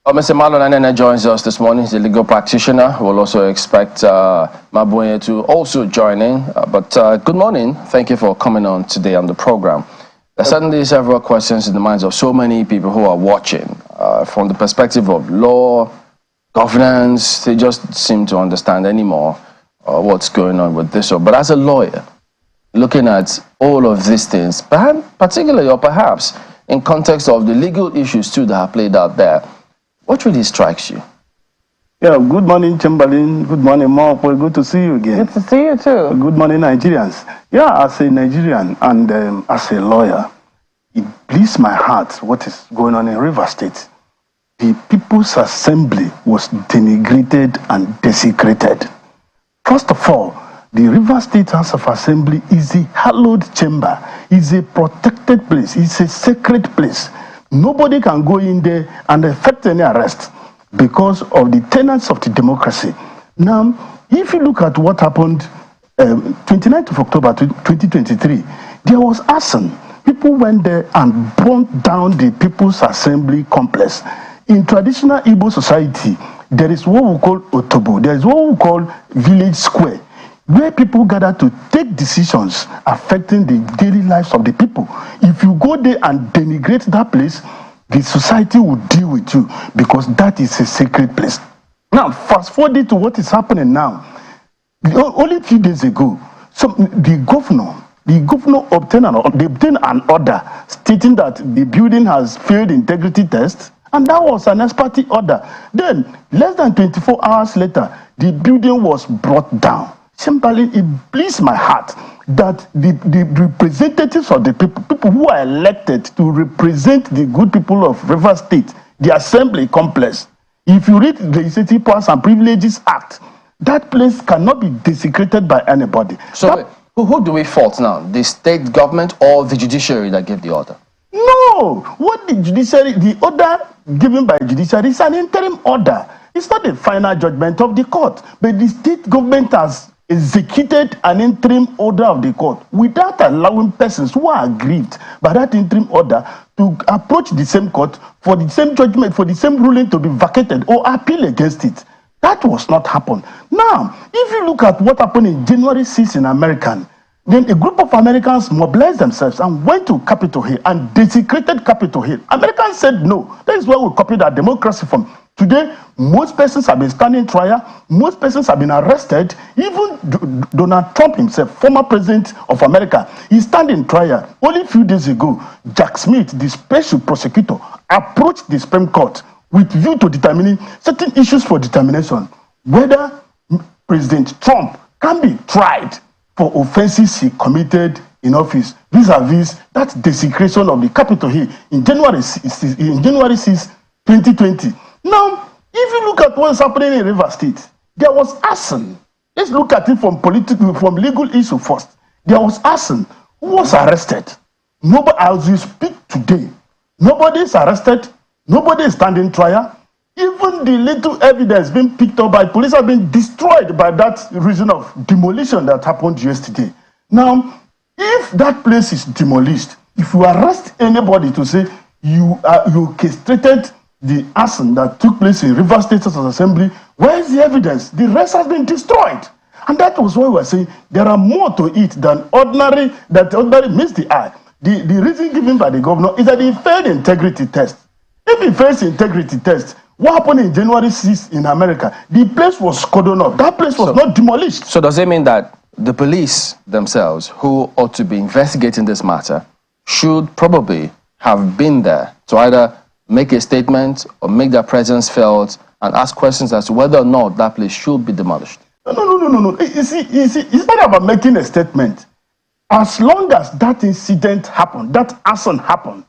Mr. Marlon Anene joins us this morning. He's a legal practitioner. We'll also expect Mabonye to also join in. But good morning. Thank you for coming on today on the program. There are certainly several questions in the minds of so many people who are watching. From the perspective of law, governance, they just seem to understand anymore what's going on with this. But as a lawyer, looking at all of these things, particularly or perhaps in context of the legal issues too that are played out there, what really strikes you? Yeah, good morning, Chamberlain. Good morning, Mopo. Good to see you again. Good to see you too. Good morning, Nigerians. Yeah, as a Nigerian and as a lawyer, it bleeds my heart what is going on in River State. The People's Assembly was denigrated and desecrated. First of all, the River State House of Assembly is a hallowed chamber, is a protected place, it's a sacred place. Nobody can go in there and effect any arrest because of the tenets of the democracy. Now, if you look at what happened 29th of October 2023, there was arson. People went there and burnt down the People's Assembly complex. In traditional Igbo society, there is what we call Otobo, there is what we call village square, where people gather to take decisions affecting the daily lives of the people. If you go there and denigrate that place, the society will deal with you because that is a sacred place. Now, fast forward to what is happening now. Only a few days ago, the governor obtained an order stating that the building has failed integrity test, and that was an ex parte order. Then, less than 24 hours later, the building was brought down. Simply, it bleeds my heart that the representatives of the people who are elected to represent the good people of River State, the Assembly complex, if you read the Legislative Powers and Privileges Act, that place cannot be desecrated by anybody. So who do we fault now? The state government or the judiciary that gave the order? No! What the order given by judiciary is an interim order. It's not the final judgment of the court, but the state government has executed an interim order of the court without allowing persons who are aggrieved by that interim order to approach the same court for the same judgment, for the same ruling to be vacated or appeal against it. That was not happen. Now, if you look at what happened in January 6th in America, then a group of Americans mobilized themselves and went to Capitol Hill and desecrated Capitol Hill. Americans said no. That is where we copied our democracy from. Today, most persons have been standing trial. Most persons have been arrested. Even Donald Trump himself, former president of America, is standing trial. Only a few days ago, Jack Smith, the special prosecutor, approached the Supreme Court with view to determining certain issues for determination, whether President Trump can be tried for offenses he committed in office, vis-a-vis that desecration of the Capitol Hill in January 6, 2020. Now, if you look at what is happening in River State, there was arson. Let's look at it from legal issue first. There was arson. Who was arrested? Nobody, as we speak today, nobody is arrested. Nobody is standing trial. Even the little evidence being picked up by police have been destroyed by that reason of demolition that happened yesterday. Now, if that place is demolished, if you arrest anybody to say you castrated the arson that took place in River State House of Assembly, where is the evidence? The rest has been destroyed. And that was why we were saying there are more to it than ordinary meets the eye. The reason given by the governor is that he failed integrity test. If he fails integrity test, what happened in January 6th in America? The place was cordoned off. That place was not demolished. So does it mean that the police themselves, who ought to be investigating this matter, should probably have been there to either make a statement or make their presence felt and ask questions as to whether or not that place should be demolished? No. You see, it's not about making a statement. As long as that incident happened, that arson happened,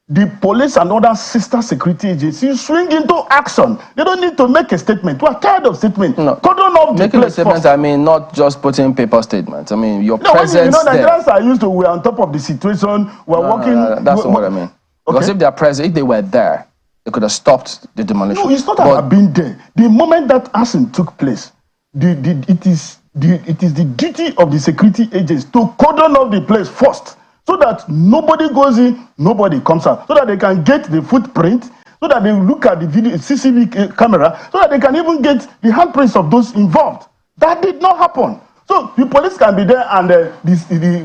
the police and other sister security agencies swing into action. They don't need to make a statement. We are tired of statements. No. Cordon off the Making place a statement, first. I mean, not just putting paper statements. I mean, your No, presence there. Nigerians are used to, we're on top of the situation, we're working. That's not what I mean. Because Okay. if they are present, if they were there, they could have stopped the demolition. No, it's not about being there. The moment that arson took place, it is the duty of the security agents to cordon off the place first, so that nobody goes in, nobody comes out, so that they can get the footprint, so that they look at the video, CCTV camera, so that they can even get the handprints of those involved. That did not happen. So the police can be there, and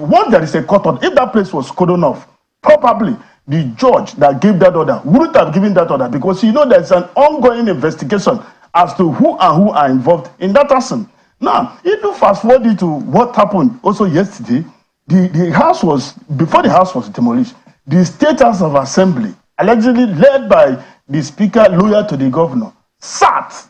once there is a court order, if that place was cordoned off, probably the judge that gave that order wouldn't have given that order, because there's an ongoing investigation as to who are involved in that action. Now, if you fast forward it to what happened also yesterday, the house was, before the house was demolished, the State House of Assembly, allegedly led by the Speaker, loyal to the governor, sat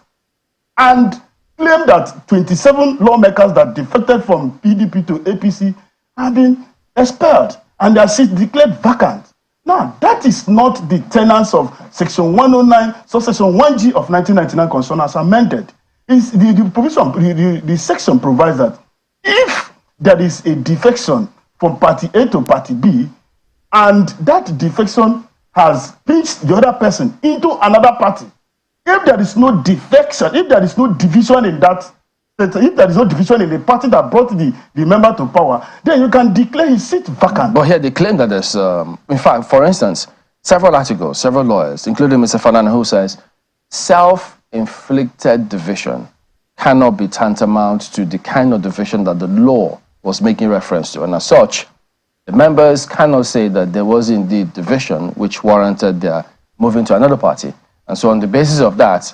and claimed that 27 lawmakers that defected from PDP to APC have been expelled and their seats declared vacant. Now, that is not the tenets of Section 109, Subsection 1G of 1999 Constitution as amended. It's the section provides that if there is a defection from party A to party B, and that defection has pitched the other person into another party, if there is no defection, if there is no division in that, if there is no division in the party that brought the member to power, then you can declare his seat vacant. But here they claim that there's, in fact, for instance, several articles, several lawyers, including Mr. Fernando, who says self-inflicted division cannot be tantamount to the kind of division that the law was making reference to. And as such, the members cannot say that there was indeed division which warranted their moving to another party. And so on the basis of that,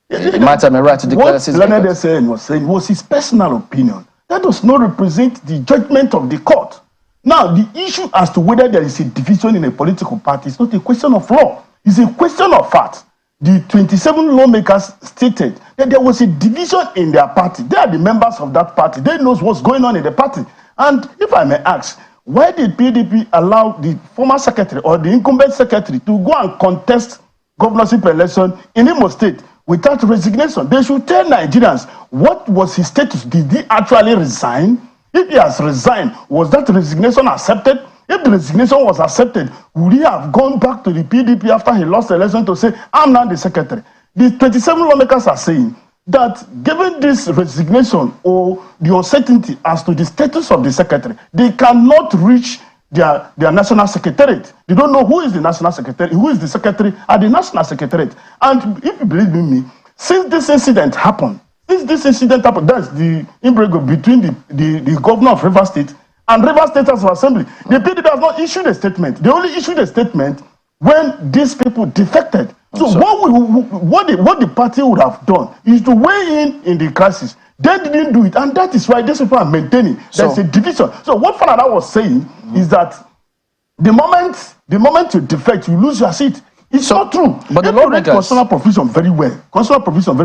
it might have been right to declare his What Leonard was his personal opinion. That does not represent the judgment of the court. Now, the issue as to whether there is a division in a political party is not a question of law. It's a question of fact. The 27 lawmakers stated that there was a division in their party. They are the members of that party. They know what's going on in the party. And if I may ask, why did PDP allow the former secretary or the incumbent secretary to go and contest governorship election in Imo State without resignation? They should tell Nigerians what was his status. Did he actually resign? If he has resigned, was that resignation accepted? If the resignation was accepted, would he have gone back to the PDP after he lost the election to say, I'm now the secretary? The 27 lawmakers are saying that given this resignation or the uncertainty as to the status of the secretary, they cannot reach their national secretariat. They don't know who is the national secretary, who is the secretary at the national secretariat. And if you believe in me, since this incident happened, that's the imbroglio between the governor of Rivers State and Rivers State House of Assembly. The PDP has not issued a statement. They only issued a statement when these people defected. So what the party would have done is to weigh in the crisis. They didn't do it, and that is why these people are maintaining there's a division. So what Fanada was saying is that the moment you defect, you lose your seat. It's not true. But the lawmakers constitutional provision very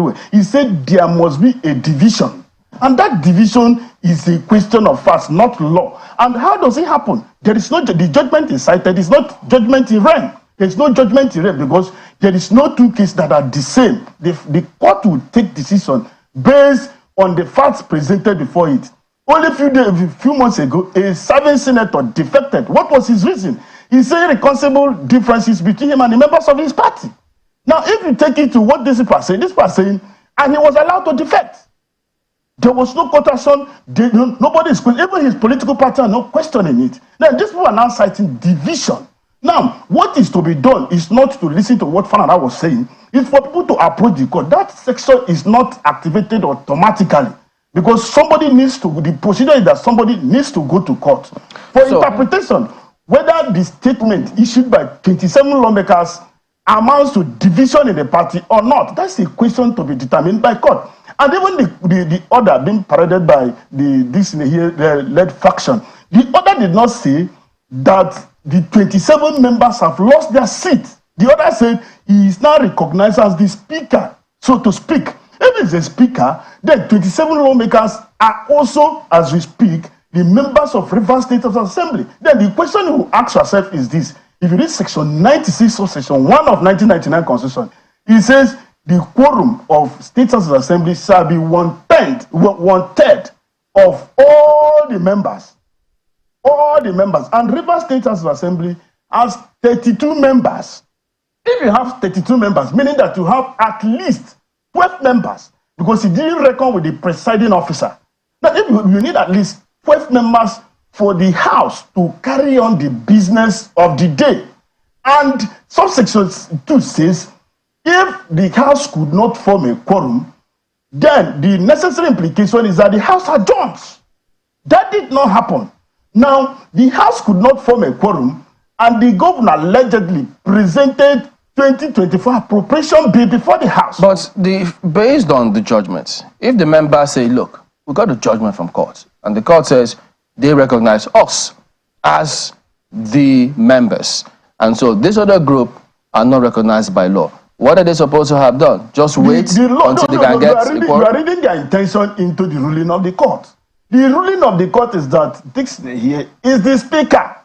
well. He said there must be a division, and that division is a question of facts, not law. And how does it happen? There is not the judgment is cited. It's not judgment in rem. There is no judgment in rem because there is no two cases that are the same. The court will take decision based on the facts presented before it. Only a few months ago, a serving senator defected. What was his reason? He said reconcilable differences between him and the members of his party. Now, if you take it to what this person saying, and he was allowed to defect. There was no quotation. Nobody is questioning. Even his political party are not questioning it. Now, these people are now citing division. Now, what is to be done is not to listen to what Fanada was saying. It's for people to approach the court. That section is not activated automatically because the procedure is that somebody needs to go to court for interpretation. Whether the statement issued by 27 lawmakers amounts to division in the party or not, that's a question to be determined by court. And even the order being paraded by this led faction, the order did not say that the 27 members have lost their seat. The order said he is now recognized as the speaker, so to speak. If it's a speaker, then 27 lawmakers are also, as we speak, the members of Rivers State House Assembly. Then the question you ask yourself is this. If you read Section 96 or Section 1 of 1999 Constitution, it says the quorum of State House Assembly shall be one-third of all the members. All the members. And Rivers State House Assembly has 32 members. If you have 32 members, meaning that you have at least 12 members, because he didn't reckon with the presiding officer. Now, if you need at least 12 members for the House to carry on the business of the day. And subsection 2 says, if the House could not form a quorum, then the necessary implication is that the House adjourns. That did not happen. Now, the House could not form a quorum, and the governor allegedly presented 2024 appropriation bill before the House. But based on the judgment, if the members say, look, we got a judgment from court, and the court says they recognize us as the members, and so this other group are not recognized by law, what are they supposed to have done? Just wait until they can get you are reading their intention into the ruling of the court. The ruling of the court is that Dixon here is the speaker.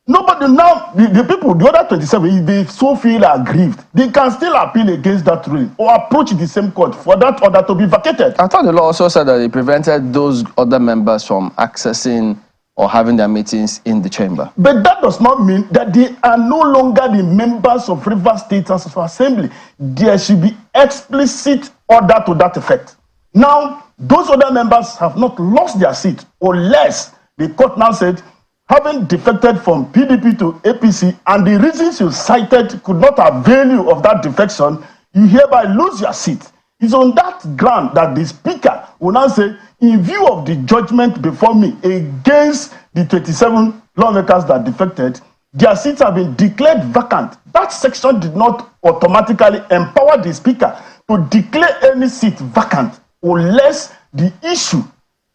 Nobody now, the people, the other 27, if they so feel aggrieved, they can still appeal against that ruling or approach the same court for that order to be vacated. I thought the law also said that it prevented those other members from accessing or having their meetings in the chamber. But that does not mean that they are no longer the members of Rivers State House of Assembly. There should be explicit order to that effect. Now, those other members have not lost their seat, unless the court now said, having defected from PDP to APC, and the reasons you cited could not avail you of that defection, you hereby lose your seat. It's on that ground that the speaker will now say, in view of the judgment before me against the 27 lawmakers that defected, their seats have been declared vacant. That section did not automatically empower the speaker to declare any seat vacant unless the issue,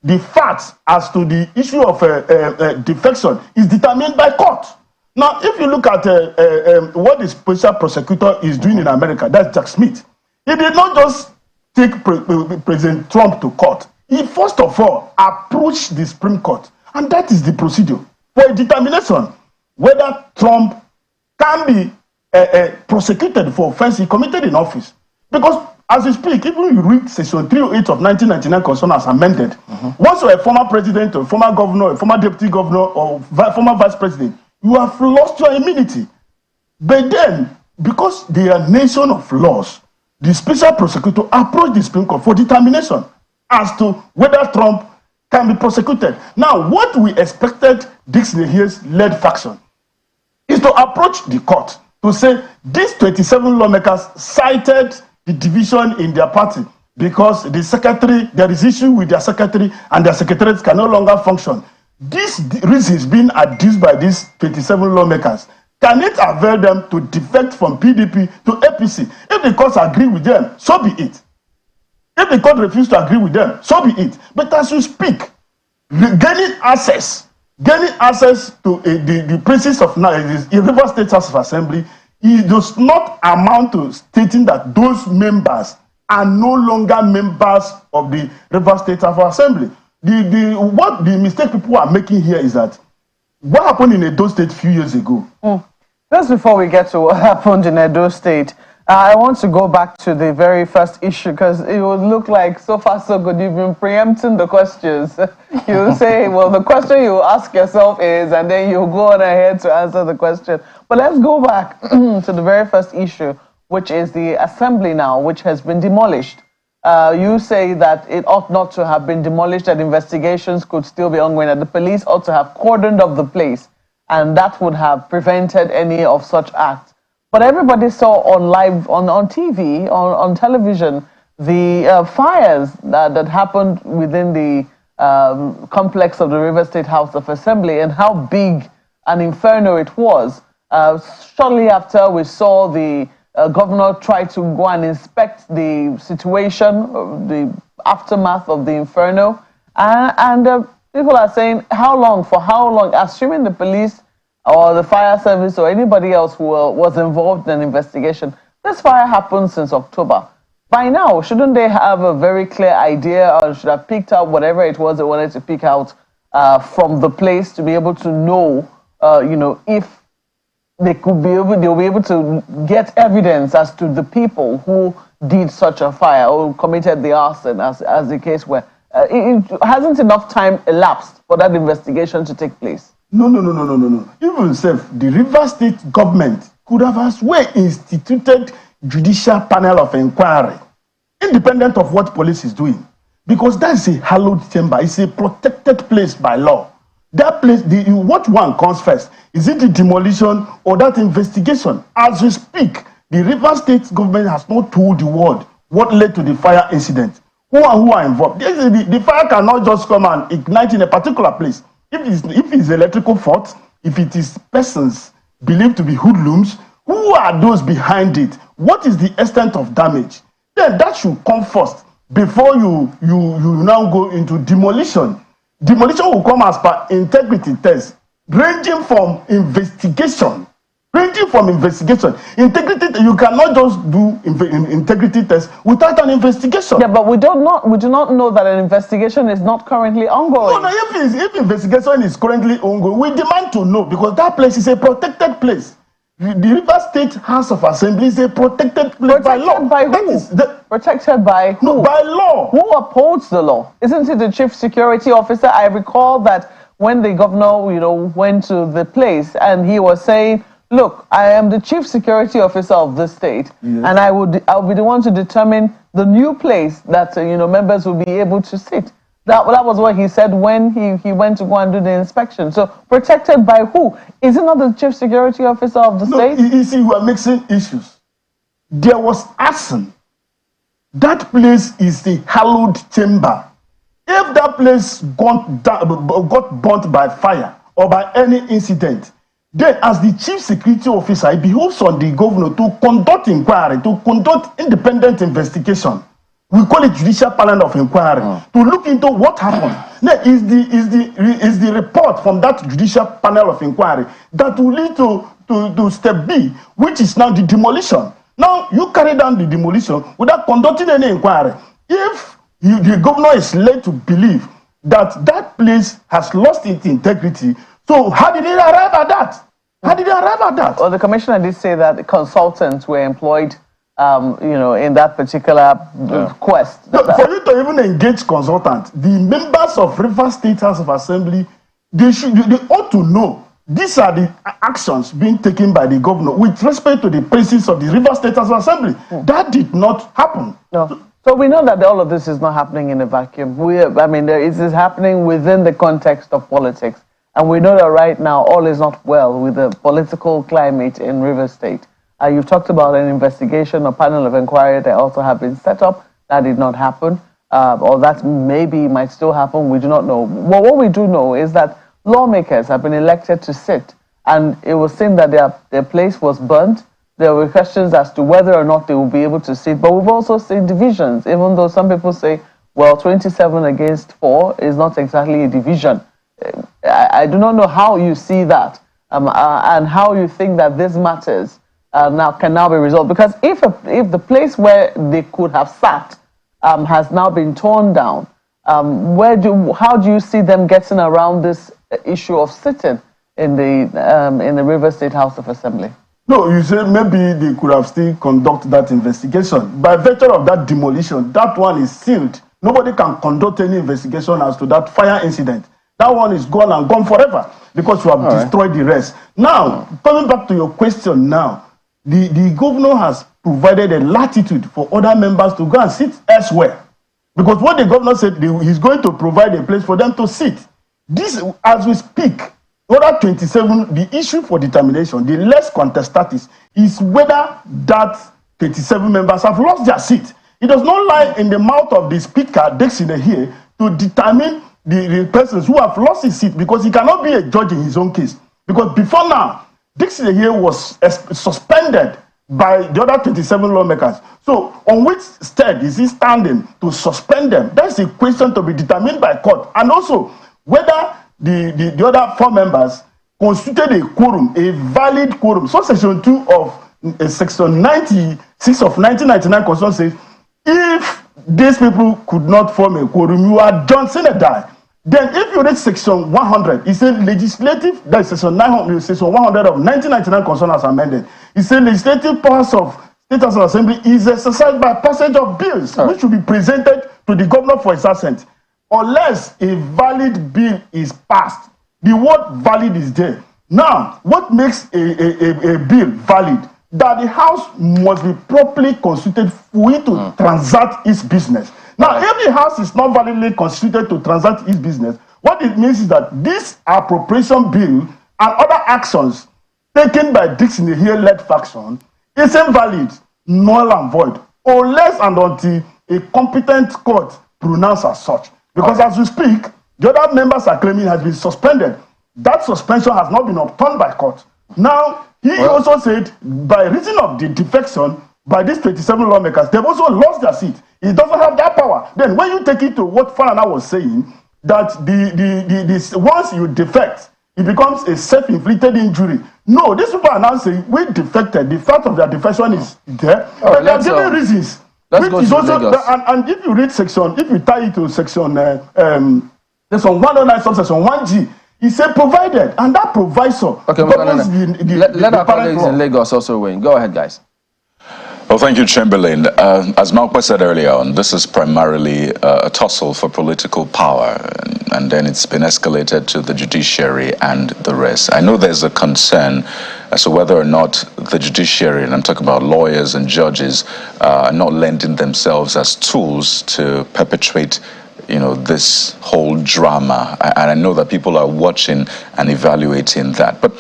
the facts as to the issue of defection is determined by court. Now, if you look at what the special prosecutor is doing in America, that's Jack Smith. He did not just take President Trump to court. He first of all approached the Supreme Court, and that is the procedure for a determination whether Trump can be prosecuted for offense he committed in office. Because as you speak, even you read Section 308 of 1999 Constitution as amended, once you're a former president, or a former governor, a former deputy governor, or former vice president, you have lost your immunity. But then, because they are a nation of laws, the special prosecutor approached the Supreme Court for determination as to whether Trump can be prosecuted. Now, what we expected Dixon Ehie's led faction is to approach the court to say these 27 lawmakers cited the division in their party because the secretary, there is issue with their secretary, and their secretariats can no longer function. These reasons being adduced by these 27 lawmakers, can it avail them to defect from PDP to APC? If the courts agree with them, so be it. If the court refuses to agree with them, so be it. But as you speak, gaining access to the principles of the River State House of Assembly, it does not amount to stating that those members are no longer members of the River State House of Assembly. What the mistake people are making here is that what happened in Edo State a few years ago. Just before we get to what happened in Edo State, I want to go back to the very first issue, because it would look like so far so good you've been preempting the questions. You say, well, the question you ask yourself is, and then you go on ahead to answer the question. But let's go back to the very first issue, which is the assembly now, which has been demolished. You say that it ought not to have been demolished, that investigations could still be ongoing, that the police ought to have cordoned off the place, and that would have prevented any of such acts. But everybody saw on TV, on television, the fires that happened within the complex of the River State House of Assembly, and how big an inferno it was. Shortly after, we saw the governor try to go and inspect the situation, the aftermath of the inferno. And people are saying, how long? For how long? Assuming the police or the fire service or anybody else who was involved in an investigation. This fire happened since October. By now, shouldn't they have a very clear idea, or should have picked out whatever it was they wanted to pick out from the place to be able to know, if they will be able to get evidence as to the people who did such a fire or committed the arson, as the case were. It hasn't enough time elapsed for that investigation to take place. No. Even the River State government could have as well instituted judicial panel of inquiry, independent of what police is doing, because that's a hallowed chamber. It's a protected place by law. That place, what one comes first? Is it the demolition or that investigation? As we speak, the Rivers State government has not told the world what led to the fire incident. Who are involved? The fire cannot just come and ignite in a particular place. If it's electrical fault, if it is persons believed to be hoodlums, who are those behind it? What is the extent of damage? Then that should come first before you now go into demolition. Demolition will come as per integrity test, ranging from investigation. Integrity, you cannot just do integrity test without an investigation. Yeah, but we do not know that an investigation is not currently ongoing. No, if investigation is currently ongoing, we demand to know, because that place is a protected place. The Rivers State House of Assembly is a protected place by law. By who? Protected by who? No, by law. Who upholds the law? Isn't it the chief security officer? I recall that when the governor, went to the place and he was saying, look, I am the chief security officer of the state, and I'll be the one to determine the new place that members will be able to sit. That was what he said when he went to go and do the inspection. So protected by who? Is it not the chief security officer of the state? You see, we are mixing issues. There was arson. That place is the hallowed chamber. If that place got burnt by fire or by any incident, then as the chief security officer, it behoves on the governor to conduct inquiry, to conduct independent investigation. We call it judicial panel of inquiry, to look into what happened. Now, is the report from that judicial panel of inquiry that will lead to step B, which is now the demolition. Now, you carry down the demolition without conducting any inquiry. If the governor is led to believe that that place has lost its integrity, so how did it arrive at that? Well, the commissioner did say that the consultants were employed in that particular quest. No, for you to even engage consultants, the members of Rivers State House of Assembly, they ought to know these are the actions being taken by the governor with respect to the places of the Rivers State House of Assembly. That did not happen. No. So we know that all of this is not happening in a vacuum. It is happening within the context of politics. And we know that right now all is not well with the political climate in Rivers State. You've talked about an investigation, a panel of inquiry that also have been set up. That did not happen. Or that maybe might still happen. We do not know. Well, what we do know is that lawmakers have been elected to sit. And it was seen that their place was burnt. There were questions as to whether or not they will be able to sit. But we've also seen divisions, even though some people say, well, 27 against 4 is not exactly a division. I do not know how you see that and how you think that this matters can now be resolved. Because if the place where they could have sat has now been torn down, how do you see them getting around this issue of sitting in the Rivers State House of Assembly? No, you say maybe they could have still conducted that investigation. By virtue of that demolition, that one is sealed. Nobody can conduct any investigation as to that fire incident. That one is gone and gone forever because you have destroyed the rest. Now, coming back to your question now, the governor has provided a latitude for other members to go and sit elsewhere. Because what the governor said, he's going to provide a place for them to sit. This, as we speak, Order 27, the issue for determination, the less contested is whether that 27 members have lost their seat. It does not lie in the mouth of the speaker, Dixon Ehie, to determine the persons who have lost his seat, because he cannot be a judge in his own case. Because before now, Dixon Ehie was suspended by the other 27 lawmakers. So on which stead is he standing to suspend them? That's a question to be determined by court. And also whether the other 4 members constituted a quorum, a valid quorum. So section 2 of section 96 of 1999 Constitution says, if these people could not form a quorum, you are John Senedai. Then if you read section 100, it says legislative, that is section 100 of 1999 Constitution as amended. It says legislative powers of State House of Assembly is exercised by passage of bills, which should be presented to the governor for his assent. Unless a valid bill is passed, the word valid is there. Now, what makes a bill valid? That the House must be properly constituted for it to transact its business. Now, if the House is not validly constituted to transact its business, what it means is that this appropriation bill and other actions taken by Dixon Ehie-led faction is invalid, null and void, unless and until a competent court pronounces as such. Because as we speak, the other members are claiming has been suspended. That suspension has not been overturned by court. Now, he also said, by reason of the defection by these 27 lawmakers, they've also lost their seat. He doesn't have that power. Then when you take it to what Falana was saying, that once you defect, it becomes a self-inflicted injury. No, these people are now saying, we defected. The fact of their defection is there. But they are giving reasons. Let's go to also, Lagos. And if you read section, if you tie it to section, there's on 109 subsection 1G, he said provided, and that proviso. Okay, let our colleagues in Lagos also win. Go ahead, guys. Well, thank you, Chamberlain. As Malpa said earlier on, this is primarily a tussle for political power, and then it's been escalated to the judiciary and the rest. I know there's a concern as to whether or not the judiciary, and I'm talking about lawyers and judges, are not lending themselves as tools to perpetrate this whole drama. And I know that people are watching and evaluating that. But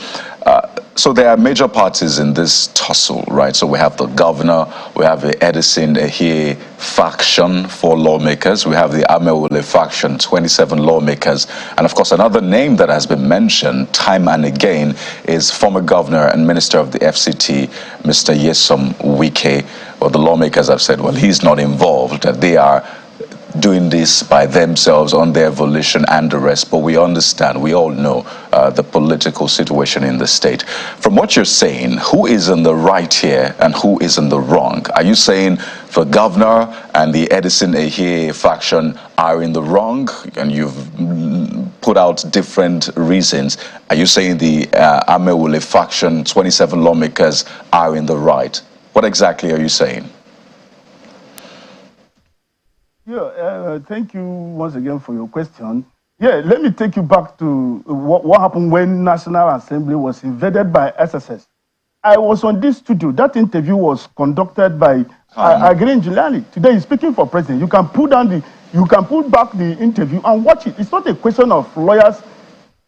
so there are major parties in this tussle, right? So we have the governor, we have the Edison Ehie faction, 4 lawmakers, we have the Amewule faction, 27 lawmakers, and of course another name that has been mentioned time and again is former governor and minister of the FCT, Mr. Nyesom Wike. Well, the lawmakers have said, well, he's not involved, that they are doing this by themselves on their volition and the rest, but we understand, we all know the political situation in the state. From what you're saying, who is in the right here and who is in the wrong? Are you saying the governor and the Edison Ehie faction are in the wrong, and you've put out different reasons? Are you saying the Amewule faction, 27 lawmakers, are in the right? What exactly are you saying? Yeah, thank you once again for your question. Yeah, let me take you back to what happened when National Assembly was invaded by SSS. I was on this studio. That interview was conducted by Agrin Giuliani. Today he's speaking for president. You can pull back the interview and watch it. It's not a question of lawyers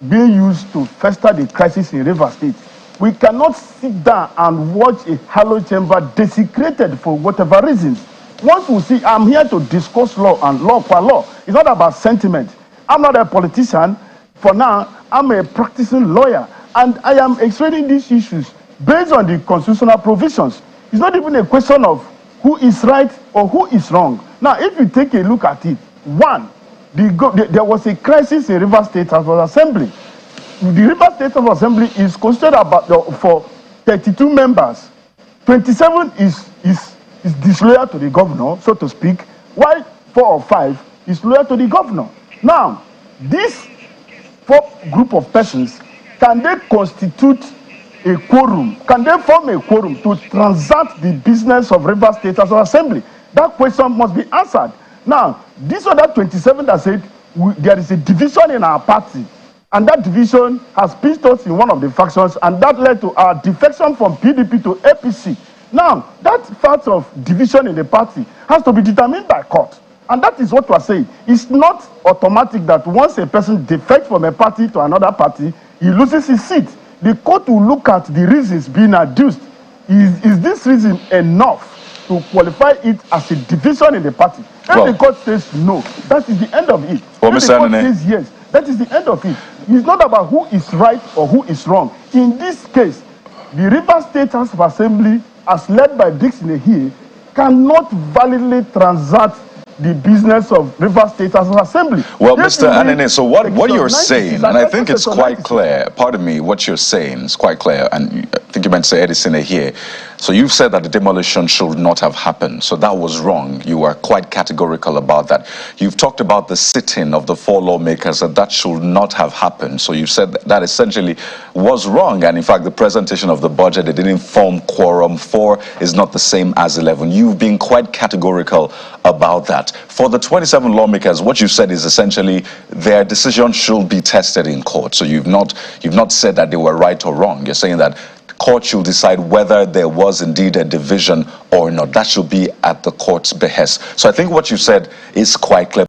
being used to fester the crisis in Rivers State. We cannot sit down and watch a hollow chamber desecrated for whatever reasons. Once we see, I'm here to discuss law and law qua law. It's not about sentiment. I'm not a politician. For now, I'm a practicing lawyer, and I am explaining these issues based on the constitutional provisions. It's not even a question of who is right or who is wrong. Now, if you take a look at it, one, there was a crisis in Rivers State House of Assembly. The Rivers State House of Assembly is considered for 32 members. 27 is disloyal to the governor, so to speak, while 4 or 5 is loyal to the governor. Now, this 4 group of persons, can they constitute a quorum? Can they form a quorum to transact the business of Rivers State House of Assembly? That question must be answered. Now, these other 27 that said there is a division in our party, and that division has pinched us in one of the factions, and that led to our defection from PDP to APC. Now, that fact of division in the party has to be determined by court. And that is what we are saying. It's not automatic that once a person defects from a party to another party, he loses his seat. The court will look at the reasons being adduced. Is this reason enough to qualify it as a division in the party? If the court says no, that is the end of it. Well, if the court says yes, that is the end of it. It's not about who is right or who is wrong. In this case, the Rivers State House of Assembly, as led by Dixon Ehie, cannot validly transact the business of Rivers State House of Assembly. Well, Mr. Anene, so what you're saying, and I think it's quite clear, pardon me, what you're saying is quite clear, and I think you meant to say Edison Ehie. So you've said that the demolition should not have happened, so that was wrong. You were quite categorical about that. You've talked about the sitting of the 4 lawmakers, that should not have happened. So you said that essentially was wrong, and in fact the presentation of the budget, it didn't form quorum. 4 is not the same as 11. You've been quite categorical about that. For the 27 lawmakers, what you said is essentially their decision should be tested in court. So you've not said that they were right or wrong. You're saying that court should decide whether there was indeed a division or not. That should be at the court's behest. So I think what you said is quite clear.